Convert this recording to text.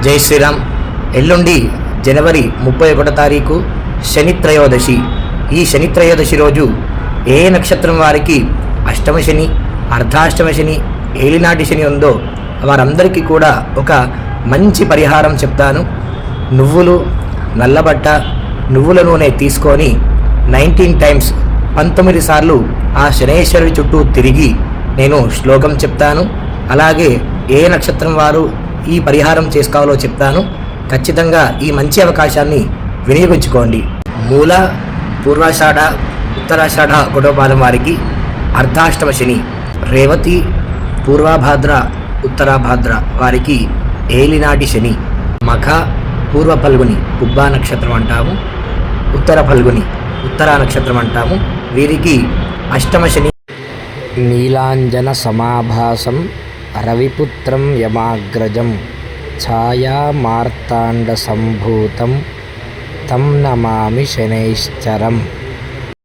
జై శ్రీరామ్. ఎల్లుండి జనవరి 31 తారీఖు శని త్రయోదశి. ఈ శని త్రయోదశి రోజు ఏ నక్షత్రం వారికి అష్టమ శని, అర్ధాష్టమ శని, ఏలినాటి శని ఉందో వారందరికీ కూడా ఒక మంచి పరిహారం చెప్తాను. నువ్వులు, నల్లబట్ట, నువ్వుల నూనె తీసుకొని 19 టైమ్స్ 19 సార్లు ఆ శనేశ్వరుడి చుట్టూ తిరిగి నేను శ్లోకం చెప్తాను. అలాగే ఏ నక్షత్రం వారు ఈ పరిహారం చేసుకోవాలో చెప్తాను. ఖచ్చితంగా ఈ మంచి అవకాశాన్ని వినియోగించుకోండి. మూల, పూర్వాషాఢ, ఉత్తరాషాఢ ఒకటో పాదం వారికి అర్ధాష్టమ శని, రేవతి, పూర్వభాద్ర, ఉత్తరాభాద్ర వారికి ఏలినాటి శని, మఖ, పూర్వ ఫల్గుని పుబ్బా నక్షత్రం అంటాము, ఉత్తర ఫల్గుని ఉత్తరా నక్షత్రం అంటాము. వీరికి అష్టమ శని. నీలాంజన సమాభాసం రవిపుత్రం యమాగ్రజం ఛాయా మార్తాండ సంభూతం తం నమామి శనైశ్చరం.